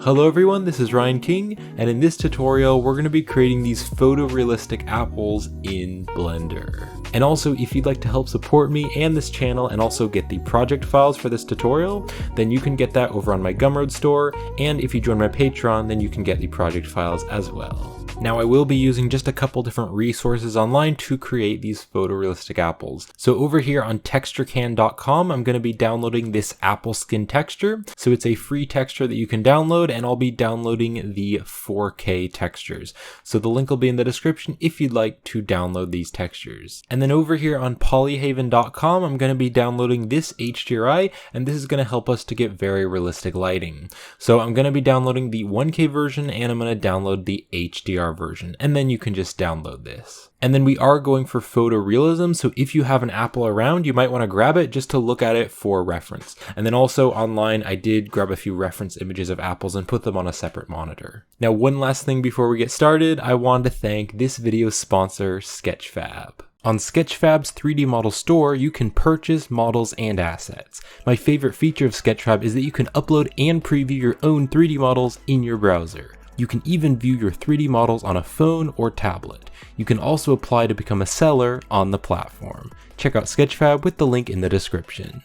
Hello everyone, this is Ryan King, and in this tutorial we're going to be creating these photorealistic apples in Blender. And also, if you'd like to help support me and this channel and also get the project files for this tutorial, then you can get that over on my Gumroad store, and if you join my Patreon, then you can get the project files as well. Now, I will be using just a couple different resources online to create these photorealistic apples. So over here on texturecan.com, I'm going to be downloading this apple skin texture. So it's a free texture that you can download, and I'll be downloading the 4K textures. So the link will be in the description if you'd like to download these textures. And then over here on polyhaven.com, I'm going to be downloading this HDRI, and this is going to help us to get very realistic lighting. So I'm going to be downloading the 1K version, and I'm going to download the HDR version, and then you can just download this. And then we are going for photorealism, so if you have an apple around, you might want to grab it just to look at it for reference. And then also online, I did grab a few reference images of apples and put them on a separate monitor. Now, one last thing before we get started, I want to thank this video's sponsor, Sketchfab. On Sketchfab's 3D model store, you can purchase models and assets. My favorite feature of Sketchfab is that you can upload and preview your own 3D models in your browser. You can even view your 3D models on a phone or tablet. You can also apply to become a seller on the platform. Check out Sketchfab with the link in the description.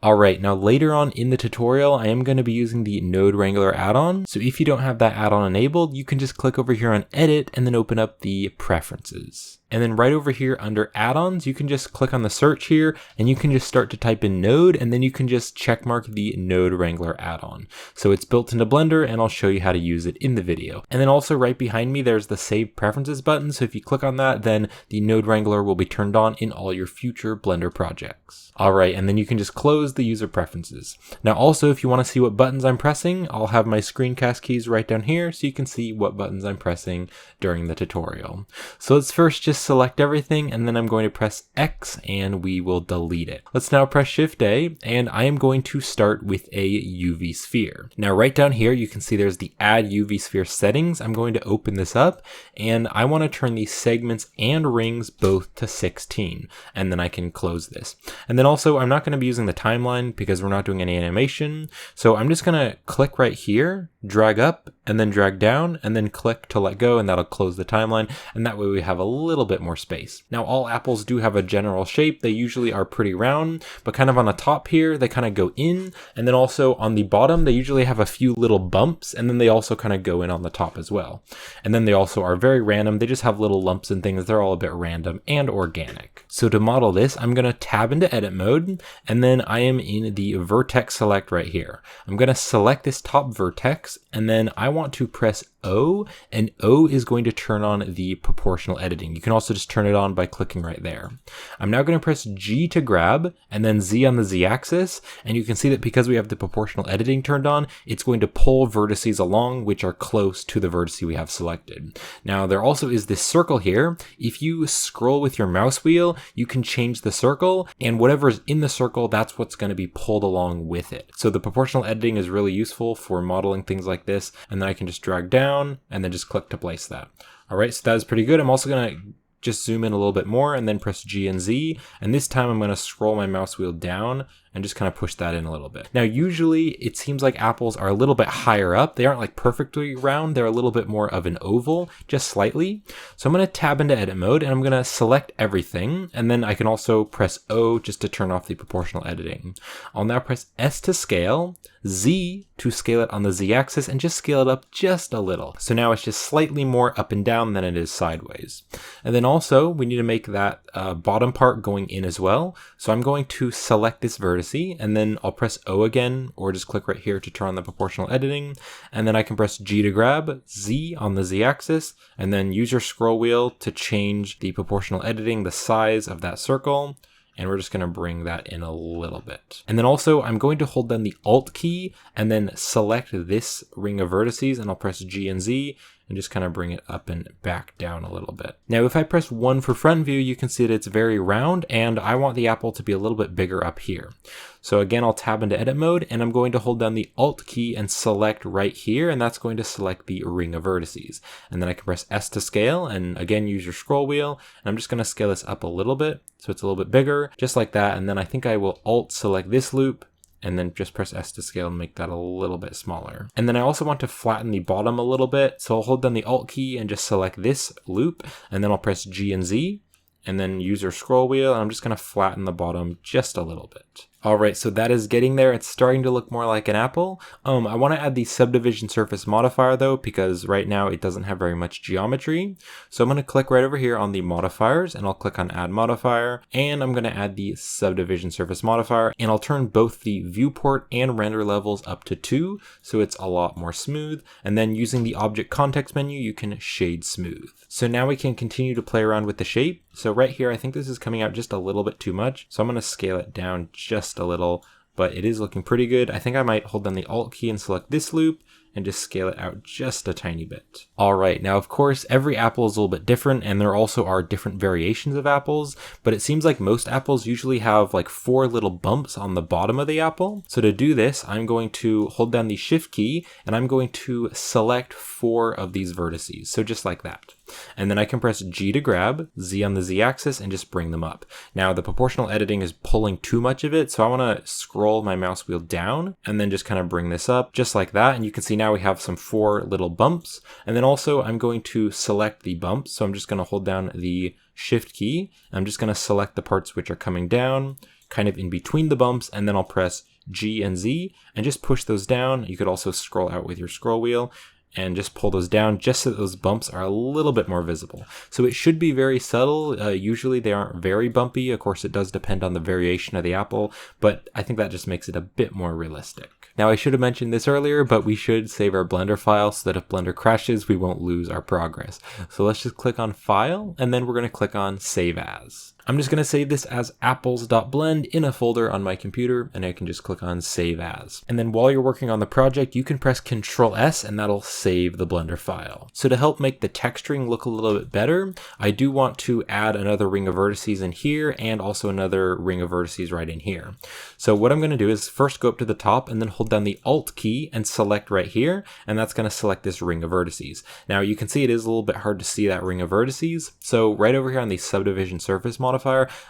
Alright, now later on in the tutorial, I am going to be using the Node Wrangler add-on. So if you don't have that add-on enabled, you can just click over here on Edit and then open up the Preferences. And then right over here under add-ons, you can just click on the search here and you can just start to type in Node, and then you can just checkmark the Node Wrangler add-on. So it's built into Blender, and I'll show you how to use it in the video. And then also right behind me, there's the Save Preferences button. So if you click on that, then the Node Wrangler will be turned on in all your future Blender projects. Alright, and then you can just close the user preferences. Now also, if you want to see what buttons I'm pressing, I'll have my screencast keys right down here so you can see what buttons I'm pressing during the tutorial. So let's first just select everything, and then I'm going to press X and we will delete it. Let's now press Shift A, and I am going to start with a UV sphere. Now right down here you can see there's the Add UV Sphere settings. I'm going to open this up, and I want to turn these segments and rings both to 16, and then I can close this. And then also, I'm not going to be using the timeline because we're not doing any animation, so I'm just going to click right here, drag up, and then drag down, and then click to let go, and that'll close the timeline, and that way we have a little bit more space. Now all apples do have a general shape. They usually are pretty round, but kind of on the top here they kind of go in, and then also on the bottom they usually have a few little bumps, and then they also kind of go in on the top as well. And then they also are very random. They just have little lumps and things. They're all a bit random and organic. So to model this, I'm going to tab into edit mode, and then I am in the vertex select right here. I'm going to select this top vertex, and then I want to press O, and O is going to turn on the proportional editing. You can also just turn it on by clicking right there. I'm now going to press G to grab, and then Z on the Z axis, and you can see that because we have the proportional editing turned on, it's going to pull vertices along which are close to the vertice we have selected. Now there also is this circle here. If you scroll with your mouse wheel, you can change the circle, and whatever is in the circle, that's what's going to be pulled along with it. So the proportional editing is really useful for modeling things like this, and then I can just drag down and then just click to place that. All right, so that is pretty good. I'm also going to just zoom in a little bit more and then press G and Z, and this time I'm going to scroll my mouse wheel down and just kind of push that in a little bit. Now usually it seems like apples are a little bit higher up. They aren't like perfectly round. They're a little bit more of an oval, just slightly. So I'm going to tab into edit mode, and I'm going to select everything, and then I can also press O just to turn off the proportional editing. I'll now press S to scale, Z to scale it on the Z axis, and just scale it up just a little. So now it's just slightly more up and down than it is sideways. And then also we need to make that bottom part going in as well. So I'm going to select this vertex, and then I'll press O again, or just click right here to turn on the proportional editing, and then I can press G to grab, Z on the Z axis, and then use your scroll wheel to change the proportional editing, the size of that circle, and we're just going to bring that in a little bit. And then also I'm going to hold down the Alt key and then select this ring of vertices, and I'll press G and Z and just kind of bring it up and back down a little bit. Now if I press 1 for front view, you can see that it's very round, and I want the apple to be a little bit bigger up here. So again, I'll tab into edit mode, and I'm going to hold down the Alt key and select right here, and that's going to select the ring of vertices. And then I can press S to scale, and again use your scroll wheel, and I'm just going to scale this up a little bit so it's a little bit bigger, just like that. And then I think I will Alt select this loop and then just press S to scale and make that a little bit smaller. And then I also want to flatten the bottom a little bit, so I'll hold down the Alt key and just select this loop, and then I'll press G and Z, and then use your scroll wheel, and I'm just going to flatten the bottom just a little bit. Alright, so that is getting there. It's starting to look more like an apple. I want to add the Subdivision Surface Modifier though, because right now it doesn't have very much geometry. So I'm going to click right over here on the modifiers, and I'll click on Add Modifier, and I'm going to add the Subdivision Surface Modifier, and I'll turn both the viewport and render levels up to 2, so it's a lot more smooth. And then using the Object Context menu, you can shade smooth. So now we can continue to play around with the shape. So right here, I think this is coming out just a little bit too much, so I'm going to scale it down just a little, but it is looking pretty good. I think I might hold down the Alt key and select this loop and just scale it out just a tiny bit. Alright, now of course every apple is a little bit different, and there also are different variations of apples, but it seems like most apples usually have like 4 little bumps on the bottom of the apple. So to do this, I'm going to hold down the Shift key, and I'm going to select 4 of these vertices, so just like that. And then I can press G to grab, Z on the Z axis, and just bring them up. Now the proportional editing is pulling too much of it, so I want to scroll my mouse wheel down and then just kind of bring this up just like that. And you can see now we have some 4 little bumps. And then also I'm going to select the bumps. So I'm just going to hold down the Shift key. I'm just going to select the parts which are coming down kind of in between the bumps, and then I'll press G and Z and just push those down. You could also scroll out with your scroll wheel and just pull those down just so that those bumps are a little bit more visible. So it should be very subtle. Usually they aren't very bumpy. Of course, it does depend on the variation of the apple, but I think that just makes it a bit more realistic. Now I should have mentioned this earlier, but we should save our Blender file so that if Blender crashes, we won't lose our progress. So let's just click on File, and then we're going to click on Save As. I'm just going to save this as apples.blend in a folder on my computer, and I can just click on Save As. And then while you're working on the project, you can press Ctrl S, and that'll save the Blender file. So to help make the texturing look a little bit better, I do want to add another ring of vertices in here, and also another ring of vertices right in here. So what I'm going to do is first go up to the top, and then hold down the Alt key and select right here, and that's going to select this ring of vertices. Now you can see it is a little bit hard to see that ring of vertices, so right over here on the Subdivision Surface Modifier,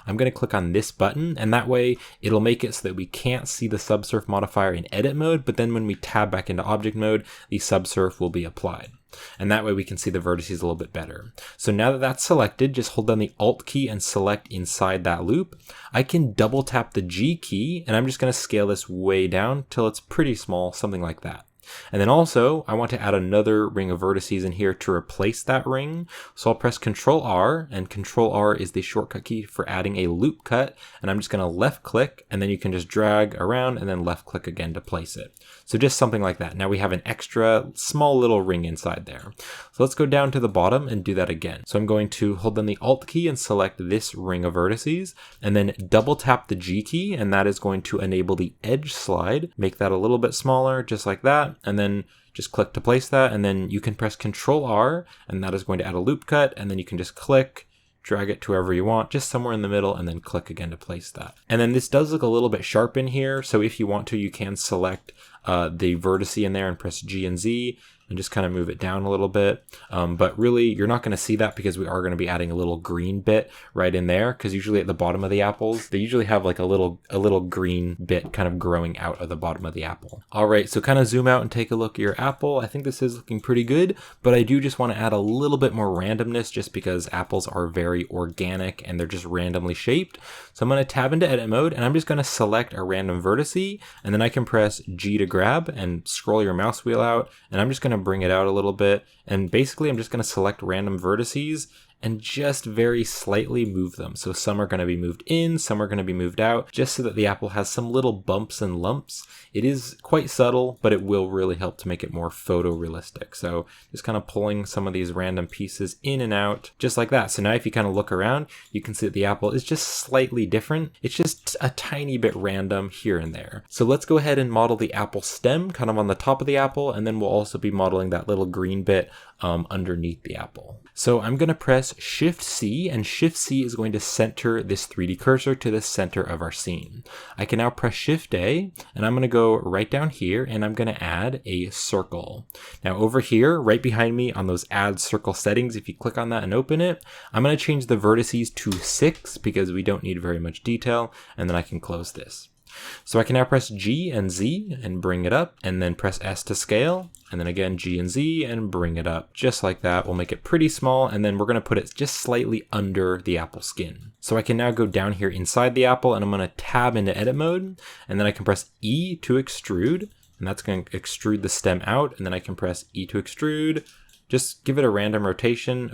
I'm going to click on this button, and that way it'll make it so that we can't see the Subsurf modifier in edit mode, but then when we tab back into object mode, the Subsurf will be applied. And that way we can see the vertices a little bit better. So now that that's selected, just hold down the Alt key and select inside that loop. I can double tap the G key, and I'm just going to scale this way down till it's pretty small, something like that. And then also, I want to add another ring of vertices in here to replace that ring. So I'll press Ctrl R, and Ctrl R is the shortcut key for adding a loop cut. And I'm just going to left click, and then you can just drag around and then left click again to place it. So just something like that. Now we have an extra small little ring inside there. So let's go down to the bottom and do that again. So I'm going to hold down the Alt key and select this ring of vertices, and then double tap the G key, and that is going to enable the edge slide. Make that a little bit smaller, just like that. And then just click to place that, and then you can press Ctrl R, and that is going to add a loop cut, and then you can just click, drag it to wherever you want, just somewhere in the middle, and then click again to place that. And then this does look a little bit sharp in here, so if you want to, you can select the vertice in there and press G and Z, and just kind of move it down a little bit. But really, you're not going to see that because we are going to be adding a little green bit right in there, because usually at the bottom of the apples, they usually have like a little green bit kind of growing out of the bottom of the apple. All right, so kind of zoom out and take a look at your apple. I think this is looking pretty good, but I do just want to add a little bit more randomness just because apples are very organic and they're just randomly shaped. So I'm going to tab into edit mode, and I'm just going to select a random vertice, and then I can press G to grab and scroll your mouse wheel out, and I'm just going to bring it out a little bit, and basically I'm just going to select random vertices and just very slightly move them. So some are going to be moved in, some are going to be moved out, just so that the apple has some little bumps and lumps. It is quite subtle, but it will really help to make it more photorealistic. So just kind of pulling some of these random pieces in and out, just like that. So now if you kind of look around, you can see that the apple is just slightly different. It's just a tiny bit random here and there. So let's go ahead and model the apple stem kind of on the top of the apple, and then we'll also be modeling that little green bit underneath the apple. So I'm going to press Shift C, and Shift C is going to center this 3D cursor to the center of our scene. I can now press Shift A, and I'm going to go right down here, and I'm going to add a circle. Now over here, right behind me on those add circle settings, if you click on that and open it, I'm going to change the vertices to 6 because we don't need very much detail, and then I can close this. So I can now press G and Z and bring it up, and then press S to scale, and then again G and Z and bring it up. Just like that, we'll make it pretty small, and then we're gonna put it just slightly under the apple skin. So I can now go down here inside the apple, and I'm gonna tab into edit mode, and then I can press E to extrude, and that's gonna extrude the stem out, and then I can press E to extrude, just give it a random rotation.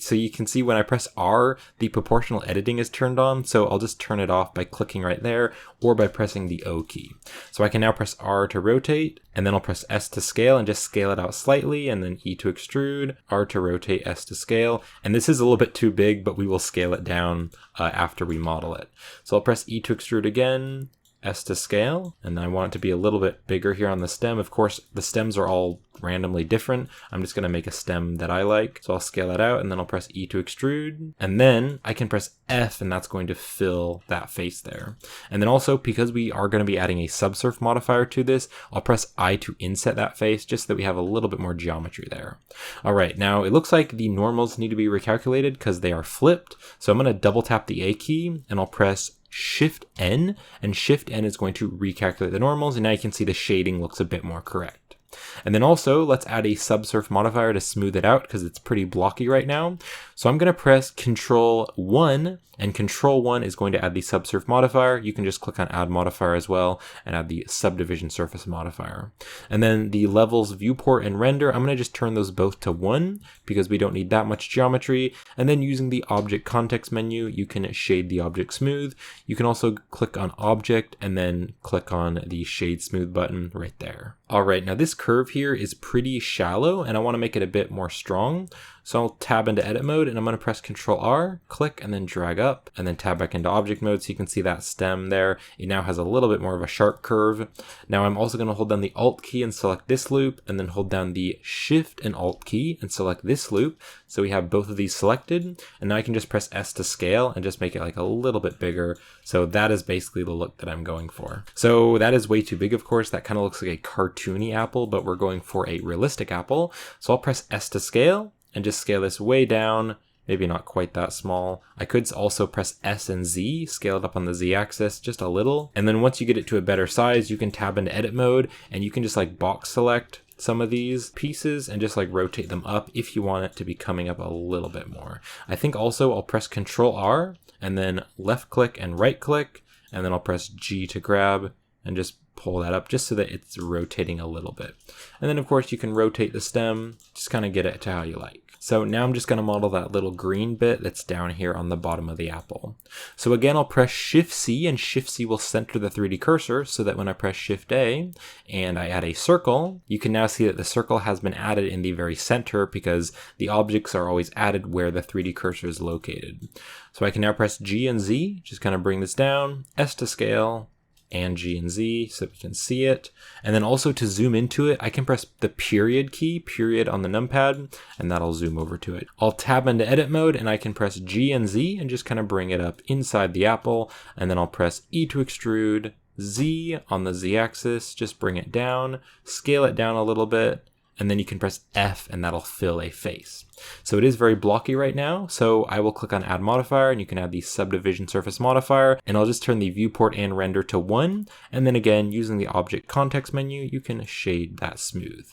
So you can see when I press R, the proportional editing is turned on. So I'll just turn it off by clicking right there or by pressing the O key. So I can now press R to rotate, and then I'll press S to scale and just scale it out slightly, and then E to extrude, R to rotate, S to scale. And this is a little bit too big, but we will scale it down after we model it. So I'll press E to extrude again, S to scale, and then I want it to be a little bit bigger here on the stem. Of course, the stems are all randomly different. I'm just going to make a stem that I like. So I'll scale that out, and then I'll press E to extrude, and then I can press F, and that's going to fill that face there. And then also, because we are going to be adding a Subsurf modifier to this, I'll press I to inset that face just so that we have a little bit more geometry there. All right, now it looks like the normals need to be recalculated because they are flipped. So I'm going to double tap the A key, and I'll press Shift N, and Shift N is going to recalculate the normals, and now you can see the shading looks a bit more correct. And then also, let's add a Subsurf modifier to smooth it out because it's pretty blocky right now. So I'm going to press Control 1, and Control 1 is going to add the Subsurf modifier. You can just click on Add Modifier as well and add the Subdivision Surface modifier. And then the Levels Viewport and Render, I'm going to just turn those both to 1 because we don't need that much geometry. And then using the Object Context menu, you can shade the object smooth. You can also click on Object and then click on the Shade Smooth button right there. All right, now this curve here is pretty shallow, and I want to make it a bit more strong. So I'll tab into edit mode, and I'm going to press Control R, click, and then drag up, and then tab back into object mode. So you can see that stem there. It now has a little bit more of a sharp curve. Now I'm also going to hold down the Alt key and select this loop, and then hold down the Shift and Alt key and select this loop. So we have both of these selected, and now I can just press S to scale and just make it like a little bit bigger. So that is basically the look that I'm going for. So that is way too big, of course. That kind of looks like a cartoony apple, but we're going for a realistic apple. So I'll press S to scale and just scale this way down, maybe not quite that small. I could also press S and Z, scale it up on the Z axis just a little. And then once you get it to a better size, you can tab into edit mode, and you can just like box select some of these pieces and just like rotate them up if you want it to be coming up a little bit more. I think also I'll press Control R and then left click and right click, and then I'll press G to grab and just pull that up just so that it's rotating a little bit. And then of course you can rotate the stem, just kind of get it to how you like. So now I'm just going to model that little green bit that's down here on the bottom of the apple. So again, I'll press Shift C, and Shift C will center the 3D cursor so that when I press Shift A and I add a circle, you can now see that the circle has been added in the very center because the objects are always added where the 3D cursor is located. So I can now press G and Z, just kind of bring this down, S to scale, and G and Z so we can see it. And then also to zoom into it, I can press the period key, period on the numpad, and that'll zoom over to it. I'll tab into edit mode, and I can press G and Z and just kind of bring it up inside the apple, and then I'll press E to extrude, Z on the Z axis, just bring it down, scale it down a little bit, and then you can press F and that'll fill a face. So it is very blocky right now, so I will click on Add Modifier, and you can add the Subdivision Surface Modifier, and I'll just turn the Viewport and Render to 1, and then again, using the Object Context menu, you can shade that smooth.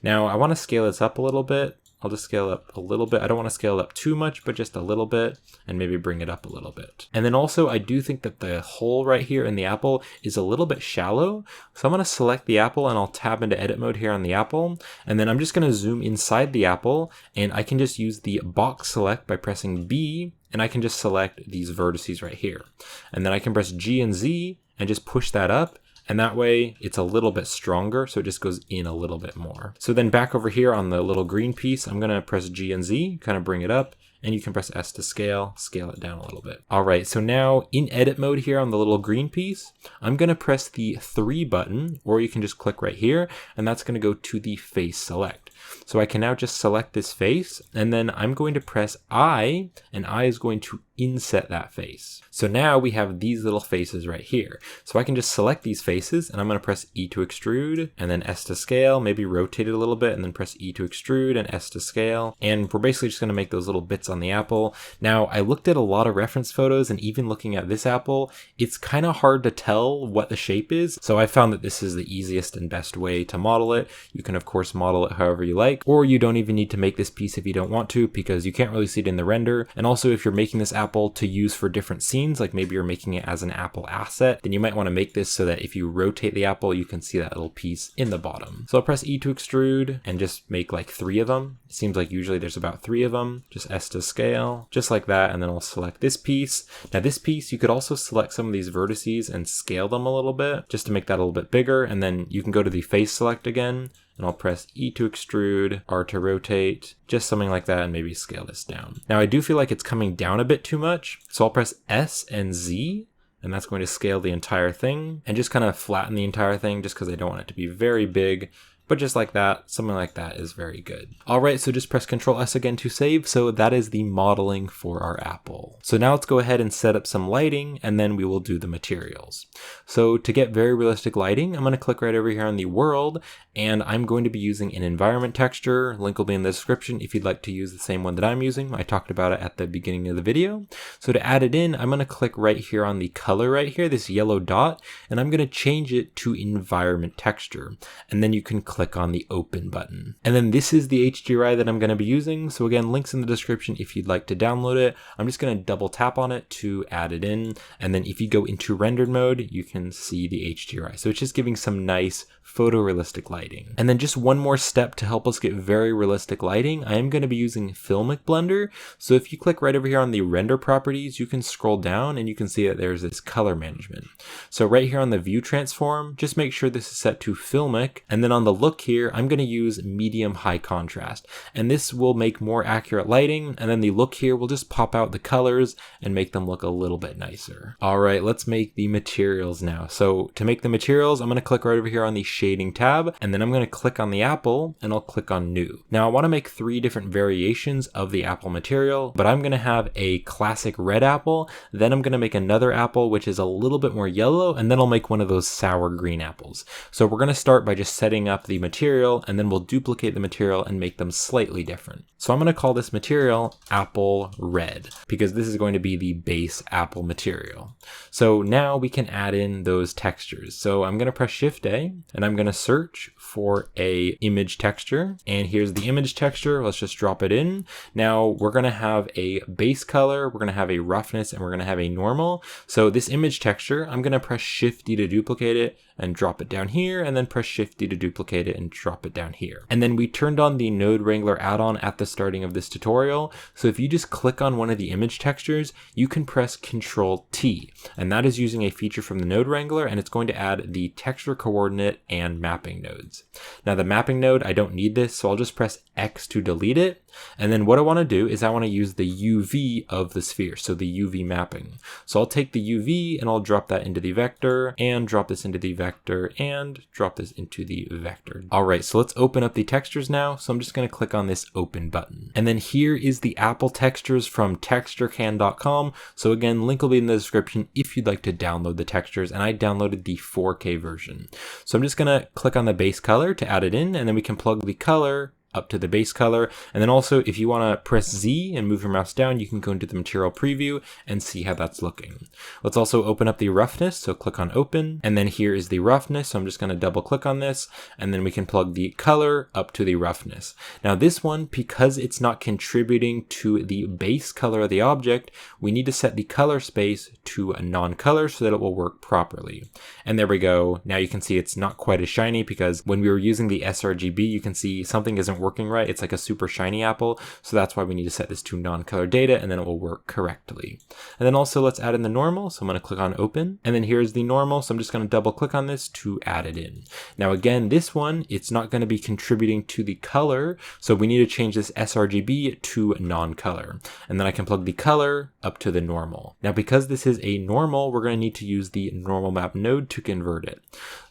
Now, I want to scale this up a little bit. I'll just scale up a little bit. I don't want to scale it up too much, but just a little bit, and maybe bring it up a little bit. And then also, I do think that the hole right here in the apple is a little bit shallow. So I'm going to select the apple, and I'll tab into edit mode here on the apple. And then I'm just going to zoom inside the apple, and I can just use the box select by pressing B, and I can just select these vertices right here. And then I can press G and Z and just push that up. And that way it's a little bit stronger, so it just goes in a little bit more. So then back over here on the little green piece, I'm gonna press G and Z, kind of bring it up, and you can press S to scale it down a little bit. All right, so now in edit mode here on the little green piece, I'm gonna press the 3 button, or you can just click right here, and that's gonna go to the face select. So I can now just select this face, and then I'm going to press I, and I is going to inset that face. So now we have these little faces right here. So I can just select these faces, and I'm going to press E to extrude, and then S to scale, maybe rotate it a little bit, and then press E to extrude and S to scale. And we're basically just going to make those little bits on the apple. Now, I looked at a lot of reference photos, and even looking at this apple, it's kind of hard to tell what the shape is. So I found that this is the easiest and best way to model it. You can, of course, model it however you like, or you don't even need to make this piece if you don't want to, because you can't really see it in the render. And also, if you're making this apple to use for different scenes, like maybe you're making it as an apple asset, then you might want to make this so that if you rotate the apple, you can see that little piece in the bottom. So I'll press E to extrude and just make like 3 of them. It seems like usually there's about 3 of them. Just S to scale, just like that, and then I'll select this piece. Now this piece, you could also select some of these vertices and scale them a little bit, just to make that a little bit bigger, and then you can go to the face select again, and I'll press E to extrude, R to rotate, just something like that, and maybe scale this down. Now I do feel like it's coming down a bit too much, so I'll press S and Z, and that's going to scale the entire thing, and just kind of flatten the entire thing, just because I don't want it to be very big. But just like that, something like that is very good. All right, so just press Ctrl S again to save. So that is the modeling for our apple. So now let's go ahead and set up some lighting, and then we will do the materials. So to get very realistic lighting, I'm going to click right over here on the world, and I'm going to be using an environment texture. Link will be in the description if you'd like to use the same one that I'm using. I talked about it at the beginning of the video. So to add it in, I'm going to click right here on the color right here, this yellow dot, and I'm going to change it to environment texture. And then you can click on the open button. And then this is the HDRI that I'm going to be using. So again, links in the description if you'd like to download it. I'm just going to double tap on it to add it in. And then if you go into rendered mode, you can see the HDRI. So it's just giving some nice photorealistic lighting. And then just one more step to help us get very realistic lighting, I am going to be using Filmic Blender. So if you click right over here on the render properties, you can scroll down and you can see that there's this color management. So right here on the view transform, just make sure this is set to Filmic. And then on the look here, I'm going to use medium high contrast. And this will make more accurate lighting. And then the look here will just pop out the colors and make them look a little bit nicer. All right, let's make the materials now. So to make the materials, I'm going to click right over here on the shading tab, and then I'm going to click on the apple and I'll click on new. Now I want to make 3 different variations of the apple material, but I'm going to have a classic red apple, then I'm going to make another apple which is a little bit more yellow, and then I'll make one of those sour green apples. So we're going to start by just setting up the material, and then we'll duplicate the material and make them slightly different. So I'm going to call this material apple red, because this is going to be the base apple material. So now we can add in those textures. So I'm going to press Shift A, and I'm going to search for a image texture, and here's the image texture. Let's just drop it in. Now we're going to have a base color, we're going to have a roughness, and we're going to have a normal. So this image texture, I'm going to press Shift D to duplicate it and drop it down here, and then press Shift D to duplicate it and drop it down here. And then we turned on the Node Wrangler add-on at the starting of this tutorial. So if you just click on one of the image textures, you can press Ctrl T, and that is using a feature from the Node Wrangler, and it's going to add the texture coordinate and mapping nodes. Now the mapping node, I don't need this, so I'll just press X to delete it. And then what I want to do is I want to use the UV of the sphere, so the UV mapping. So I'll take the UV and I'll drop that into the vector, and drop this into the vector, and drop this into the vector. All right, so let's open up the textures now. So I'm just going to click on this open button. And then here is the apple textures from texturecan.com. So again, link will be in the description if you'd like to download the textures, and I downloaded the 4K version. So I'm just going to click on the base color to add it in, and then we can plug the color up to the base color. And then also, if you want to press Z and move your mouse down, you can go into the material preview and see how that's looking. Let's also open up the roughness. So click on open, and then here is the roughness. So I'm just going to double click on this, and then we can plug the color up to the roughness. Now this one, because it's not contributing to the base color of the object, we need to set the color space to a non-color so that it will work properly. And there we go. Now you can see it's not quite as shiny, because when we were using the sRGB, you can see something isn't working right. It's like a super shiny apple. So that's why we need to set this to non-color data, and then it will work correctly. And then also let's add in the normal. So I'm going to click on open, and then here's the normal. So I'm just going to double click on this to add it in. Now again, this one, it's not going to be contributing to the color. So we need to change this sRGB to non-color, and then I can plug the color up to the normal. Now, because this is a normal, we're going to need to use the normal map node to convert it.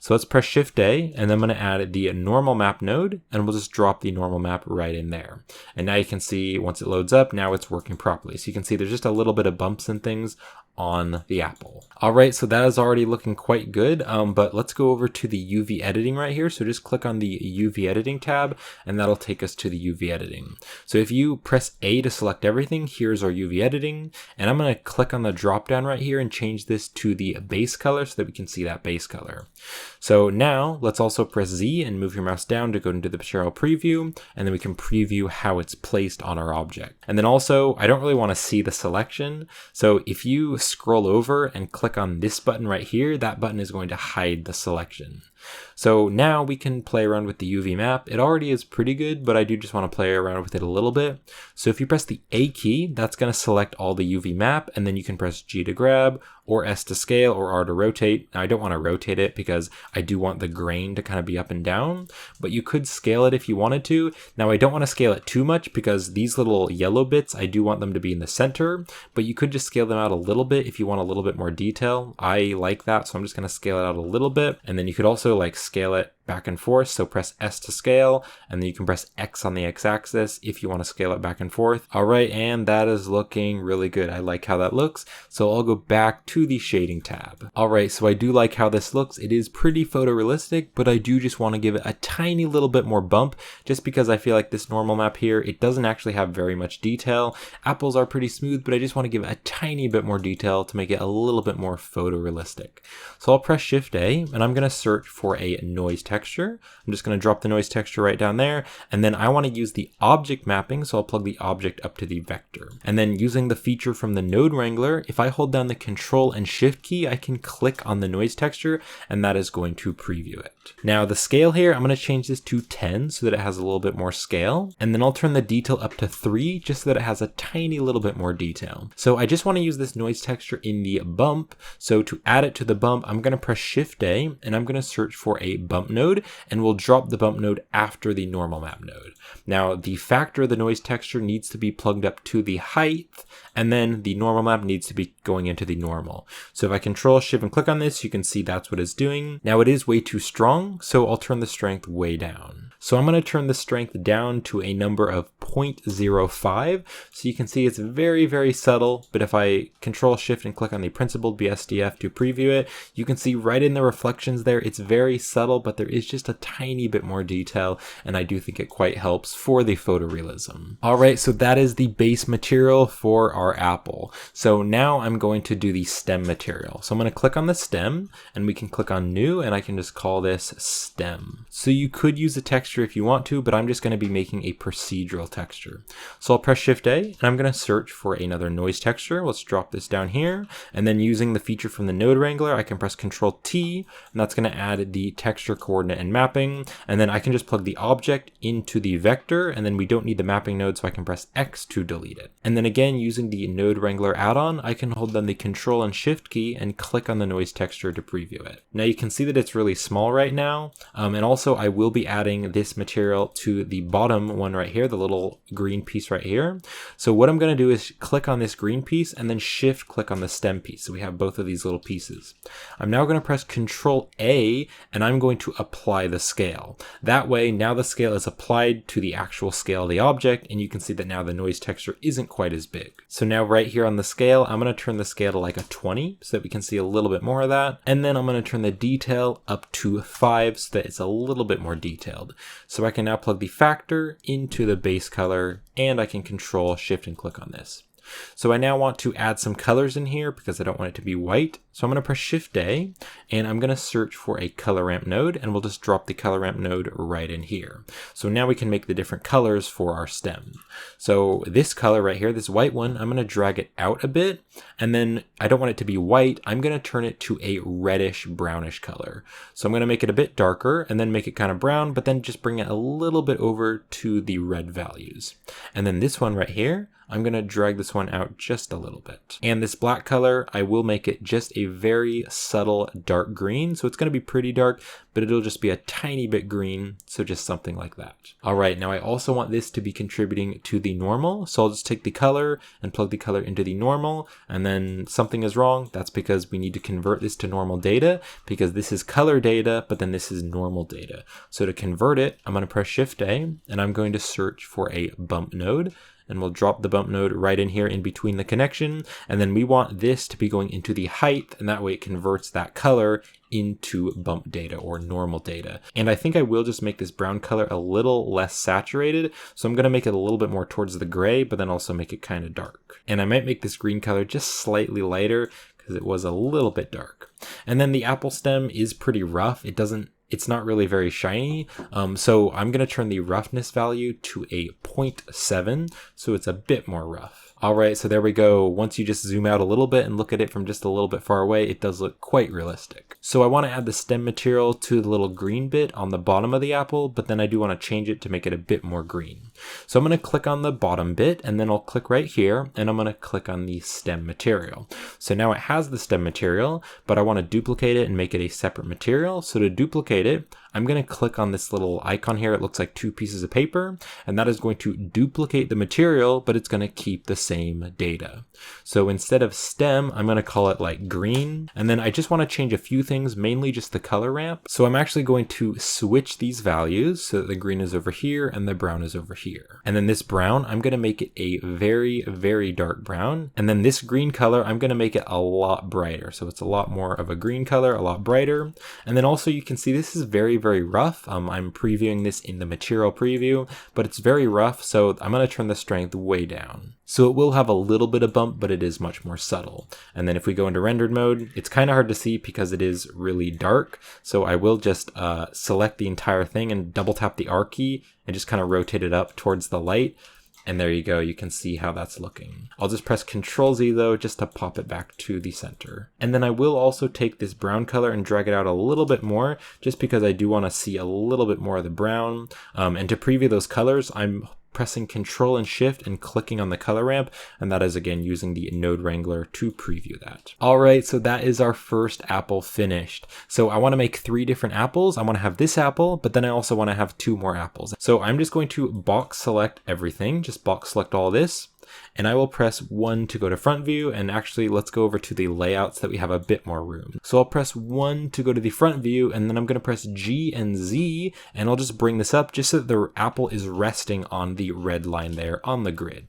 So let's press Shift A, and then I'm going to add the normal map node, and we'll just drop the normal normal map right in there. And now you can see once it loads up, now it's working properly. So you can see there's just a little bit of bumps and things on the apple. All right, so that is already looking quite good, but let's go over to the UV editing right here. So just click on the UV editing tab and that'll take us to the UV editing. So if you press A to select everything, here's our UV editing, and I'm gonna click on the drop down right here and change this to the base color so that we can see that base color. So now let's also press Z and move your mouse down to go into the material preview, and then we can preview how it's placed on our object. And then also, I don't really wanna see the selection. So if you scroll over and click on this button right here, that button is going to hide the selection. So now we can play around with the UV map. It already is pretty good, but I do just want to play around with it a little bit. So if you press the A key, that's going to select all the UV map, and then you can press G to grab, or S to scale, or R to rotate. Now I don't want to rotate it because I do want the grain to kind of be up and down, but you could scale it if you wanted to. Now I don't want to scale it too much because these little yellow bits, I do want them to be in the center, but you could just scale them out a little bit if you want a little bit more detail. I like that, so I'm just going to scale it out a little bit, and then you could also like scale it back and forth. So press S to scale, and then you can press X on the X-axis if you want to scale it back and forth. All right, and that is looking really good. I like how that looks. So I'll go back to the shading tab. All right, so I do like how this looks. It is pretty photorealistic, but I do just want to give it a tiny little bit more bump, just because I feel like this normal map here, it doesn't actually have very much detail. Apples are pretty smooth, but I just want to give it a tiny bit more detail to make it a little bit more photorealistic. So I'll press Shift A, and I'm going to search for a noise texture. I'm just going to drop the noise texture right down there, and then I want to use the object mapping, so I'll plug the object up to the vector. And then using the feature from the node wrangler, if I hold down the Control and Shift key, I can click on the noise texture, and that is going to preview it. Now the scale here, I'm going to change this to 10 so that it has a little bit more scale, and then I'll turn the detail up to 3 just so that it has a tiny little bit more detail. So I just want to use this noise texture in the bump, so to add it to the bump, I'm going to press Shift A, and I'm going to search for a bump node, and we'll drop the bump node after the normal map node. Now the factor of the noise texture needs to be plugged up to the height, and then the normal map needs to be going into the normal. So if I Control Shift and click on this, you can see that's what it's doing. Now it is way too strong, so I'll turn the strength way down. So I'm going to turn the strength down to a number of 0.05. So you can see it's very, very subtle, but if I Control Shift and click on the principled BSDF to preview it, you can see right in the reflections there, it's very subtle, but there is just a tiny bit more detail, and I do think it quite helps for the photorealism. All right, so that is the base material for our apple. So now I'm going to do the stem material. So I'm going to click on the stem, and we can click on new, and I can just call this stem. So you could use a texture if you want to, but I'm just going to be making a procedural texture. So I'll press Shift A, and I'm going to search for another noise texture. Let's drop this down here, and then using the feature from the node wrangler, I can press Control T, and that's going to add the texture coordinate and mapping, and then I can just plug the object into the vector, and then we don't need the mapping node, so I can press X to delete it. And then again, using the node wrangler add-on, I can hold down the Control and Shift key and click on the noise texture to preview it. Now you can see that it's really small right now, and also I will be adding this material to the bottom one right here, the little green piece right here. So what I'm going to do is click on this green piece and then Shift click on the stem piece, so we have both of these little pieces. I'm now going to press Control A, and I'm going to apply the scale. That way, now the scale is applied to the actual scale of the object, and you can see that now the noise texture isn't quite as big. So now right here on the scale, I'm going to turn the scale to like a 20 so that we can see a little bit more of that. And then I'm going to turn the detail up to 5 so that it's a little bit more detailed. So I can now plug the factor into the base color, and I can Control Shift and click on this. So I now want to add some colors in here because I don't want it to be white. So I'm going to press Shift A, and I'm going to search for a color ramp node, and we'll just drop the color ramp node right in here. So now we can make the different colors for our stem. So this color right here, this white one, I'm going to drag it out a bit, and then I don't want it to be white. I'm going to turn it to a reddish brownish color. So I'm going to make it a bit darker and then make it kind of brown, but then just bring it a little bit over to the red values. And then this one right here, I'm going to drag this one out just a little bit. And this black color, I will make it just a very subtle dark green. So it's going to be pretty dark, but it'll just be a tiny bit green, so just something like that. All right, now I also want this to be contributing to the normal, so I'll just take the color and plug the color into the normal, and then something is wrong. That's because we need to convert this to normal data, because this is color data, but then this is normal data. So to convert it, I'm going to press Shift A, and I'm going to search for a bump node, and we'll drop the bump node right in here in between the connection, and then we want this to be going into the height, and that way it converts that color into bump data or normal data. And I think I will just make this brown color a little less saturated, so I'm going to make it a little bit more towards the gray, but then also make it kind of dark. And I might make this green color just slightly lighter because it was a little bit dark. And then the apple stem is pretty rough. It's not really very shiny, so I'm going to turn the roughness value to a 0.7, so it's a bit more rough. Alright, so there we go. Once you just zoom out a little bit and look at it from just a little bit far away, it does look quite realistic. So I want to add the stem material to the little green bit on the bottom of the apple, but then I do want to change it to make it a bit more green. So I'm going to click on the bottom bit, and then I'll click right here, and I'm going to click on the stem material. So now it has the stem material, but I want to duplicate it and make it a separate material. So to duplicate it, I'm going to click on this little icon here. It looks like two pieces of paper, and that is going to duplicate the material, but it's going to keep the same data. So instead of stem, I'm going to call it like green. And then I just want to change a few things, mainly just the color ramp. So I'm actually going to switch these values so that the green is over here and the brown is over here. And then this brown, I'm going to make it a very, very dark brown. And then this green color, I'm going to make it a lot brighter. So it's a lot more of a green color, a lot brighter. And then also you can see this is very, very rough. I'm previewing this in the material preview, but it's very rough. So I'm going to turn the strength way down. So it will have a little bit of bump, but it is much more subtle. And then if we go into rendered mode, it's kind of hard to see because it is really dark. So I will just select the entire thing and double tap the R key and just kind of rotate it up towards the light. And there you go, you can see how that's looking. I'll just press Ctrl Z though, just to pop it back to the center. And then I will also take this brown color and drag it out a little bit more, just because I do want to see a little bit more of the brown. And to preview those colors, I'm pressing Ctrl and Shift and clicking on the color ramp, and that is again using the Node Wrangler to preview that. All right, so that is our first apple finished. So I want to make 3 different apples. I want to have this apple, but then I also want to have 2 more apples. So I'm just going to box select everything, just box select all this. And I will press 1 to go to front view, and actually let's go over to the layouts that we have a bit more room. So I'll press 1 to go to the front view, and then I'm going to press G and Z, and I'll just bring this up just so that the apple is resting on the red line there on the grid.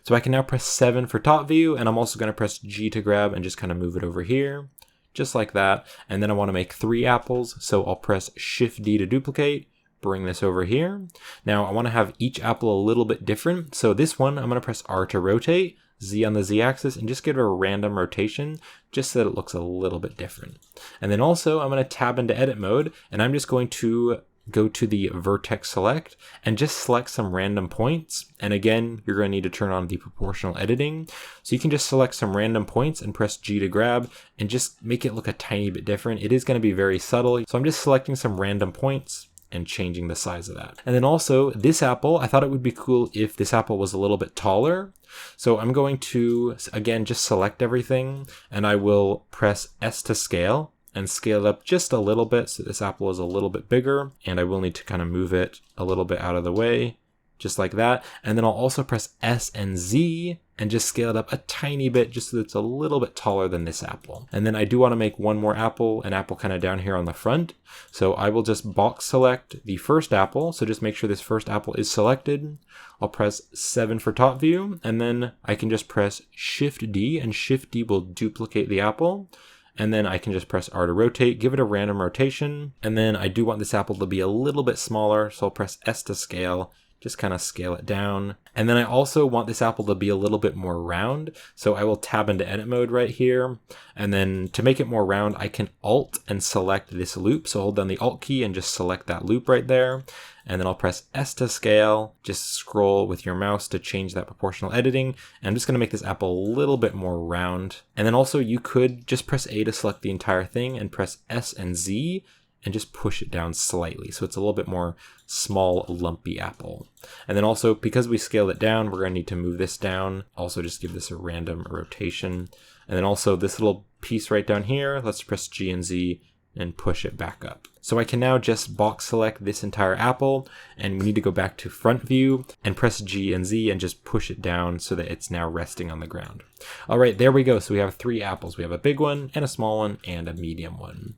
So I can now press 7 for top view, and I'm also going to press G to grab and just kind of move it over here, just like that. And then I want to make 3 apples, so I'll press Shift D to duplicate, bring this over here. Now I want to have each apple a little bit different. So this one, I'm going to press R to rotate, Z on the Z axis, and just give it a random rotation just so that it looks a little bit different. And then also I'm going to tab into edit mode, and I'm just going to go to the vertex select and just select some random points. And again, you're going to need to turn on the proportional editing. So you can just select some random points and press G to grab and just make it look a tiny bit different. It is going to be very subtle. So I'm just selecting some random points and changing the size of that. And then also this apple, I thought it would be cool if this apple was a little bit taller. So I'm going to, again, just select everything, and I will press S to scale and scale it up just a little bit so this apple is a little bit bigger, and I will need to kind of move it a little bit out of the way, just like that. And then I'll also press S and Z and just scale it up a tiny bit just so that it's a little bit taller than this apple. And then I do want to make one more apple, an apple kind of down here on the front. So I will just box select the first apple. So just make sure this first apple is selected. I'll press 7 for top view, and then I can just press Shift D, and Shift D will duplicate the apple. And then I can just press R to rotate, give it a random rotation. And then I do want this apple to be a little bit smaller, so I'll press S to scale, just kind of scale it down. And then I also want this apple to be a little bit more round, so I will tab into edit mode right here. And then to make it more round, I can Alt and select this loop. So hold down the Alt key and just select that loop right there. And then I'll press S to scale, just scroll with your mouse to change that proportional editing. And I'm just gonna make this apple a little bit more round. And then also you could just press A to select the entire thing and press S and Z and just push it down slightly. So it's a little bit more small, lumpy apple. And then also, because we scaled it down, we're gonna need to move this down. Also just give this a random rotation. And then also this little piece right down here, let's press G and Z and push it back up. So I can now just box select this entire apple, and we need to go back to front view and press G and Z and just push it down so that it's now resting on the ground. All right, there we go. So we have 3 apples. We have a big one and a small one and a medium one.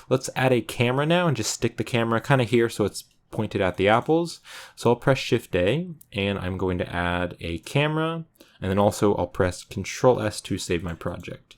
Let's add a camera now and just stick the camera kind of here so it's pointed at the apples. So I'll press Shift A and I'm going to add a camera, and then also I'll press Control S to save my project.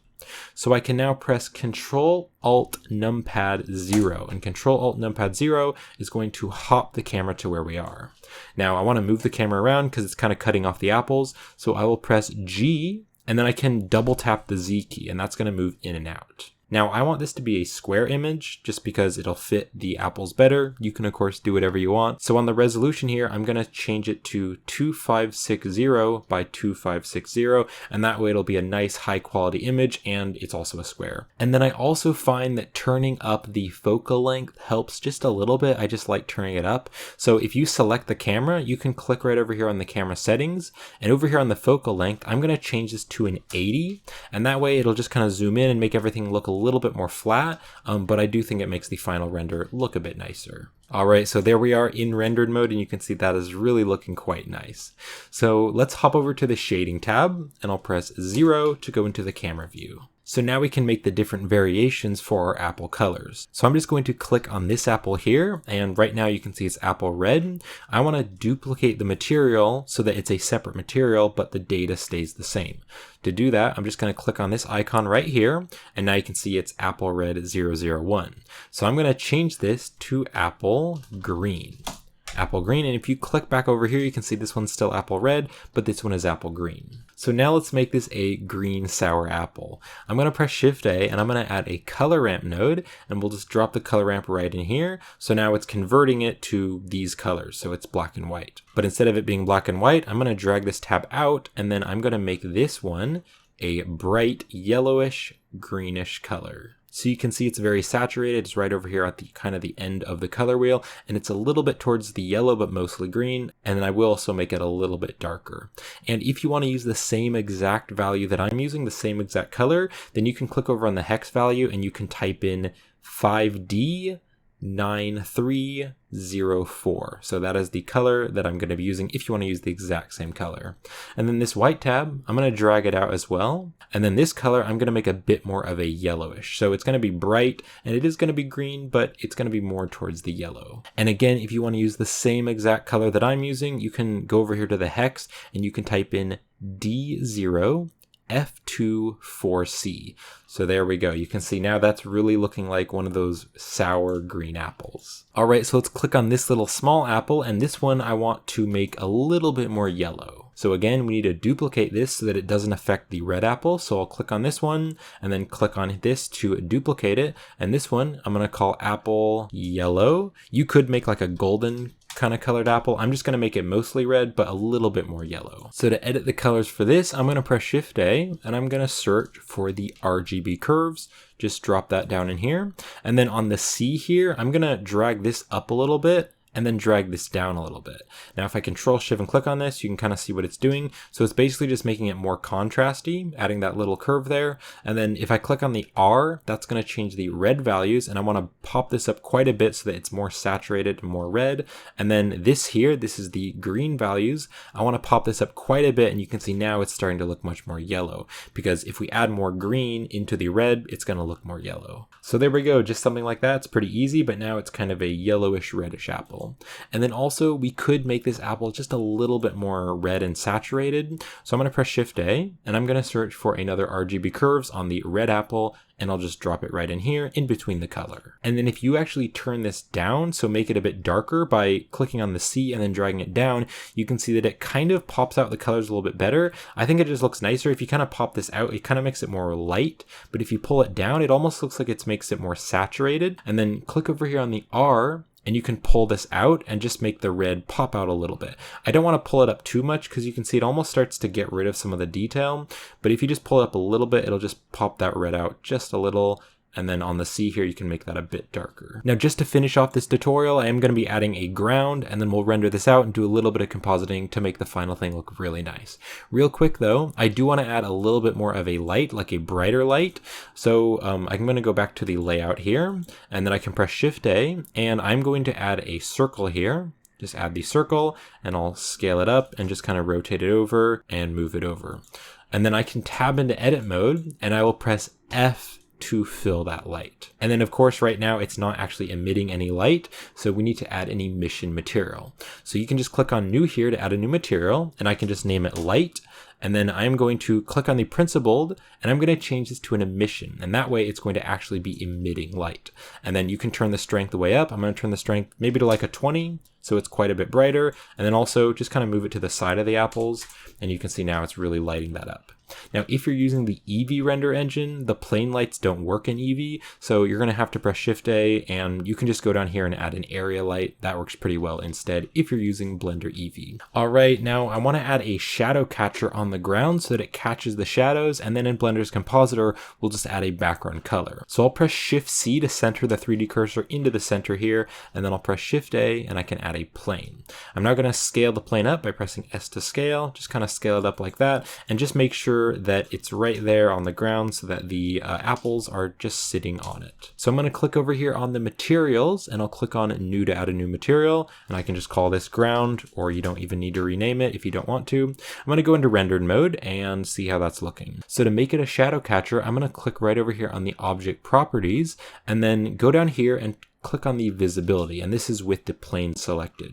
So I can now press Control Alt Numpad 0, and Control Alt Numpad 0 is going to hop the camera to where we are. Now I want to move the camera around because it's kind of cutting off the apples, so I will press G and then I can double tap the Z key, and that's going to move in and out. Now I want this to be a square image just because it'll fit the apples better. You can of course do whatever you want. So on the resolution here, I'm going to change it to 2560 by 2560, and that way it'll be a nice high quality image, and it's also a square. And then I also find that turning up the focal length helps just a little bit. I just like turning it up. So if you select the camera, you can click right over here on the camera settings, and over here on the focal length, I'm going to change this to an 80, and that way it'll just kind of zoom in and make everything look a little bit more flat, but I do think it makes the final render look a bit nicer. All right, so there we are in rendered mode, and you can see that is really looking quite nice. So let's hop over to the shading tab, and I'll press 0 to go into the camera view. So now we can make the different variations for our apple colors. So I'm just going to click on this apple here, and right now you can see it's apple red. I want to duplicate the material so that it's a separate material, but the data stays the same. To do that, I'm just going to click on this icon right here, and now you can see it's apple red 001. So I'm going to change this to apple green. Apple green, and if you click back over here, you can see this one's still apple red, but this one is apple green. So now let's make this a green sour apple. I'm going to press Shift A, and I'm going to add a color ramp node, and we'll just drop the color ramp right in here. So now it's converting it to these colors, so it's black and white. But instead of it being black and white, I'm going to drag this tab out, and then I'm going to make this one a bright yellowish greenish color. So you can see it's very saturated. It's right over here at the kind of the end of the color wheel, and it's a little bit towards the yellow, but mostly green. And then I will also make it a little bit darker. And if you want to use the same exact value that I'm using, the same exact color, then you can click over on the hex value and you can type in 5D 9304. So that is the color that I'm going to be using if you want to use the exact same color. And then this white tab, I'm going to drag it out as well. And then this color, I'm going to make a bit more of a yellowish. So it's going to be bright, and it is going to be green, but it's going to be more towards the yellow. And again, if you want to use the same exact color that I'm using, you can go over here to the hex and you can type in D0 F24C. So there we go. You can see now that's really looking like one of those sour green apples. All right, so let's click on this little small apple, and this one I want to make a little bit more yellow. So again, we need to duplicate this so that it doesn't affect the red apple. So I'll click on this one and then click on this to duplicate it. And this one I'm going to call apple yellow. You could make like a golden kind of colored apple. I'm just going to make it mostly red, but a little bit more yellow. So to edit the colors for this, I'm going to press Shift A, and I'm going to search for the RGB curves. Just drop that down in here. And then on the C here, I'm going to drag this up a little bit and then drag this down a little bit. Now, if I Control Shift and click on this, you can kind of see what it's doing. So it's basically just making it more contrasty, adding that little curve there. And then if I click on the R, that's going to change the red values. And I want to pop this up quite a bit so that it's more saturated and more red. And then this here, this is the green values. I want to pop this up quite a bit. And you can see now it's starting to look much more yellow, because if we add more green into the red, it's going to look more yellow. So there we go. Just something like that. It's pretty easy, but now it's kind of a yellowish reddish apple. And then also we could make this apple just a little bit more red and saturated. So I'm going to press Shift A, and I'm going to search for another RGB curves on the red apple, and I'll just drop it right in here in between the color. And then if you actually turn this down, so make it a bit darker by clicking on the C and then dragging it down, you can see that it kind of pops out the colors a little bit better. I think it just looks nicer. If you kind of pop this out, it kind of makes it more light, but if you pull it down, it almost looks like it makes it more saturated. And then click over here on the R, and you can pull this out and just make the red pop out a little bit. I don't want to pull it up too much because you can see it almost starts to get rid of some of the detail. But if you just pull it up a little bit, it'll just pop that red out just a little. And then on the C here, you can make that a bit darker. Now, just to finish off this tutorial, I am going to be adding a ground, and then we'll render this out and do a little bit of compositing to make the final thing look really nice. Real quick though, I do want to add a little bit more of a light, like a brighter light. So I'm going to go back to the layout here, and then I can press Shift A, and I'm going to add a circle here. Just add the circle, and I'll scale it up and just kind of rotate it over and move it over. And then I can tab into edit mode, and I will press F to fill that light. And then of course right now it's not actually emitting any light, so we need to add an emission material. So you can just click on new here to add a new material, and I can just name it light. And then I'm going to click on the principled, and I'm going to change this to an emission. And that way it's going to actually be emitting light. And then you can turn the strength way up. I'm going to turn the strength maybe to like a 20, so it's quite a bit brighter. And then also just kind of move it to the side of the apples, and you can see now it's really lighting that up. Now, if you're using the Eevee render engine, the plane lights don't work in Eevee, so you're going to have to press Shift A, and you can just go down here and add an area light. That works pretty well instead if you're using Blender Eevee. All right, now I want to add a shadow catcher on the ground so that it catches the shadows, and then in Blender's compositor, we'll just add a background color. So I'll press Shift C to center the 3D cursor into the center here, and then I'll press Shift A, and I can add a plane. I'm now going to scale the plane up by pressing S to scale, just kind of scale it up like that, and just make sure that it's right there on the ground so that the apples are just sitting on it. So I'm going to click over here on the materials, and I'll click on new to add a new material, and I can just call this ground, or you don't even need to rename it if you don't want to. I'm going to go into rendered mode and see how that's looking. So to make it a shadow catcher, I'm going to click right over here on the object properties, and then go down here and click on the visibility, and this is with the plane selected.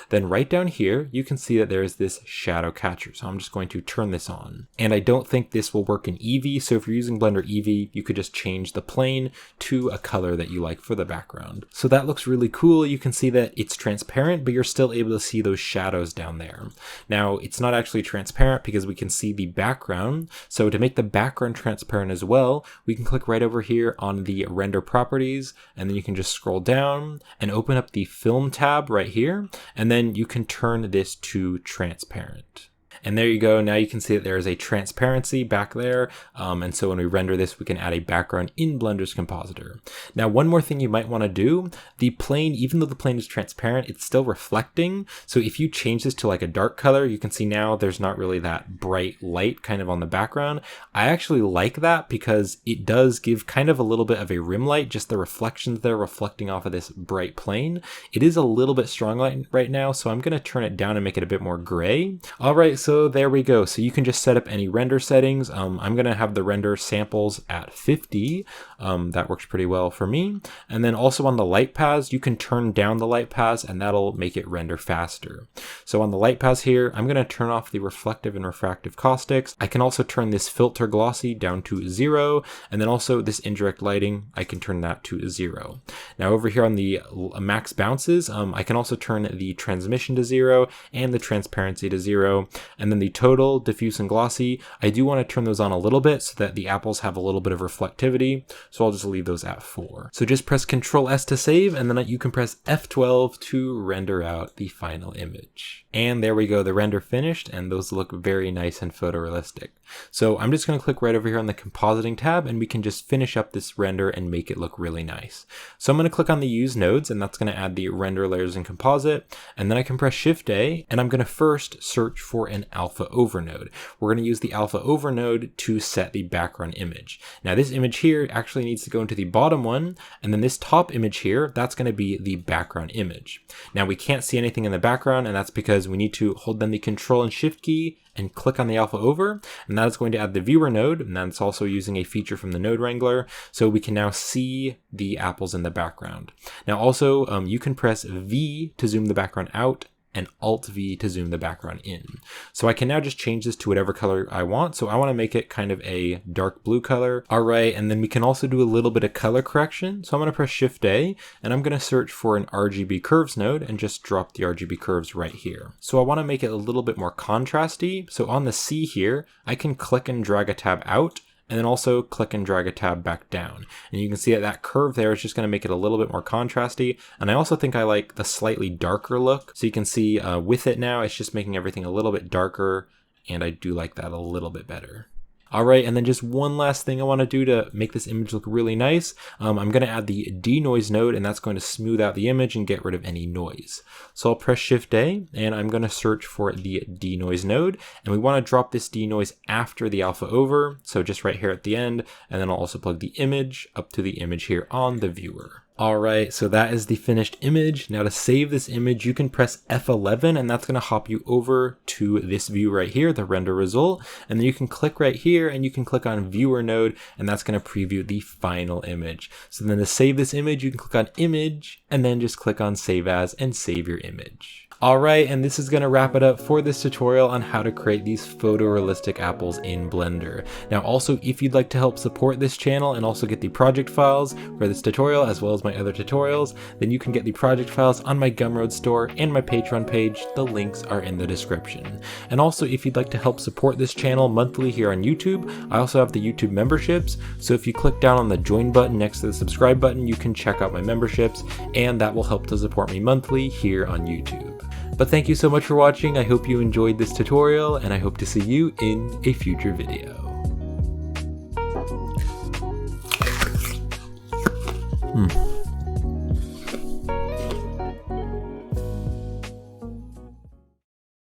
Then right down here, you can see that there is this shadow catcher. So I'm just going to turn this on. And I don't think this will work in Eevee. So if you're using Blender Eevee, you could just change the plane to a color that you like for the background. So that looks really cool. You can see that it's transparent, but you're still able to see those shadows down there. Now, it's not actually transparent because we can see the background. So to make the background transparent as well, we can click right over here on the render properties, and then you can just scroll down and open up the film tab right here, and then you can turn this to transparent. And there you go. Now you can see that there is a transparency back there. And so when we render this, we can add a background in Blender's compositor. Now, one more thing you might want to do, the plane, even though the plane is transparent, it's still reflecting. So if you change this to like a dark color, you can see now there's not really that bright light kind of on the background. I actually like that because it does give kind of a little bit of a rim light, just the reflections there reflecting off of this bright plane. It is a little bit strong light right now, so I'm going to turn it down and make it a bit more gray. All right, so there we go. So you can just set up any render settings. I'm going to have the render samples at 50. That works pretty well for me. And then also on the light paths, you can turn down the light paths, and that'll make it render faster. So on the light paths here, I'm going to turn off the reflective and refractive caustics. I can also turn this filter glossy down to 0. And then also this indirect lighting, I can turn that to 0. Now over here on the max bounces, I can also turn the transmission to 0 and the transparency to 0. And then the total, diffuse, and glossy, I do want to turn those on a little bit so that the apples have a little bit of reflectivity. So I'll just leave those at 4. So just press Ctrl S to save, and then you can press F12 to render out the final image. And there we go, the render finished, and those look very nice and photorealistic. So I'm just going to click right over here on the compositing tab, and we can just finish up this render and make it look really nice. So I'm going to click on the use nodes, and that's going to add the render layers and composite. And then I can press Shift A, and I'm going to first search for an alpha over node. We're going to use the alpha over node to set the background image. Now this image here actually needs to go into the bottom one, and then this top image here, that's going to be the background image. Now we can't see anything in the background, and that's because we need to hold down the Control and Shift key and click on the alpha over, and that is going to add the viewer node, and that's also using a feature from the node wrangler, so we can now see the apples in the background. Now also, you can press V to zoom the background out, and Alt V to zoom the background in. So I can now just change this to whatever color I want. So I want to make it kind of a dark blue color. All right, and then we can also do a little bit of color correction. So I'm going to press Shift A, and I'm going to search for an Rgb Curves node and just drop the Rgb Curves right here. So I want to make it a little bit more contrasty. So on the C here, I can click and drag a tab out, and then also click and drag a tab back down. And you can see that that curve there is just going to make it a little bit more contrasty. And I also think I like the slightly darker look. So you can see with it now, it's just making everything a little bit darker. And I do like that a little bit better. All right, and then just one last thing I want to do to make this image look really nice. I'm going to add the Denoise node, and that's going to smooth out the image and get rid of any noise. So I'll press Shift A, and I'm going to search for the Denoise node, and we want to drop this denoise after the alpha over, so just right here at the end, and then I'll also plug the image up to the image here on the viewer. Alright, so that is the finished image. Now to save this image, you can press F11 and that's going to hop you over to this view right here, the render result. And then you can click right here and you can click on viewer node and that's going to preview the final image. So then to save this image, you can click on image and then just click on save as and save your image. Alright, and this is going to wrap it up for this tutorial on how to create these photorealistic apples in Blender. Now also, if you'd like to help support this channel and also get the project files for this tutorial as well as my other tutorials, then you can get the project files on my Gumroad store and my Patreon page. The links are in the description. And also, if you'd like to help support this channel monthly here on YouTube, I also have the YouTube memberships. So if you click down on the join button next to the subscribe button, you can check out my memberships and that will help to support me monthly here on YouTube. But thank you so much for watching. I hope you enjoyed this tutorial and I hope to see you in a future video.